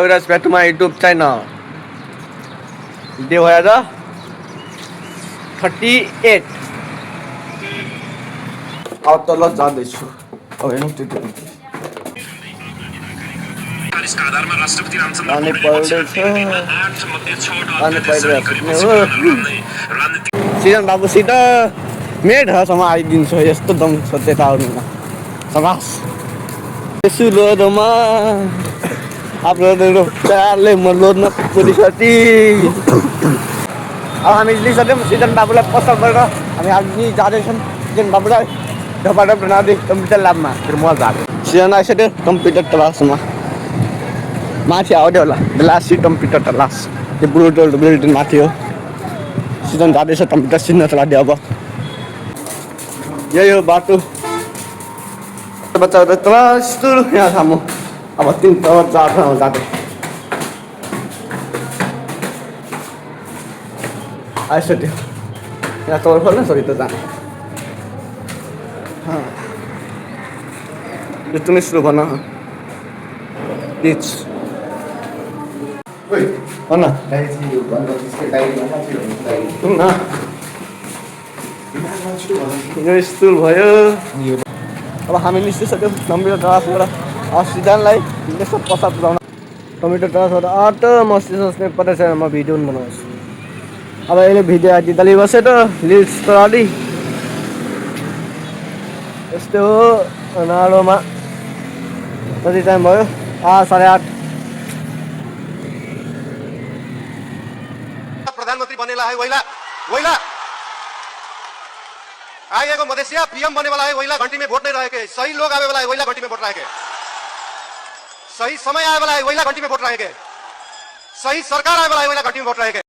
respect to my YouTube channel. Video ada 38. Autolah जाँदैछु अब हेर्नु त्यो अनि पर्दैछ अनि सिजन बाबुसित मेढसम्म आइदिन्छ यस्तो दम छ त्यता आउनुमा सबास यसो लोदमा आफ्नो प्यारले म लोद्न पुगिसके अब हामी लिइसक्यौँ सिजन बाबुलाई पसल गरेर हामी हामी जाँदैछौँ सिजन बाबुलाई ढपाढप बनाउँदै कम्प्युटर ल्याबमा फेरि म जाँदै सिजन आइसक्यो कम्प्युटर क्लासमा माथि आउँदै होला बेलासी कम्प्युटर क्लास त्यो ब्लुटुथ बिल्डिङ माथि हो सिजन जाँदैछ कम्प्युटर सिक्नको लागि अब यही हो बाटो बच्चाहरू क्लास यहाँ सामु अब 3 तवर 4 ठाउँ जाँदै आइसक्यो यहाँ तवर खोल्न सरी त जाने यो तुम सुरु भन प्लिज भन यो स्टुल भयो अब हामी निस्किसक्यौँ कम्प्युटर क्लासबाट सिजनलाई यसो प्रसाद पुऱ्याउन कम्प्युटर क्लासबाट अटो मस्ती सोच्ने पर्दैछ म भिडियो पनि बनाउँछु अब अहिले भिडियो दिँदै बसेर रिल्स अलि यस्तो हो नाडोमा कति टाइम भयो 8:30 प्रधानमन्त्री बनेला है वैला वैला आएगो मधेसिया पीएम बने वाला है वैला घंटी में वोट नहीं रहेंगे सही लोग आवे वाला है वैला घंटी में वोट रहेंगे सही समय आए वाला है वैला घंटी में वोट रहेंगे सही सरकार आए वाला है वैला घंटी में वोट रहेंगे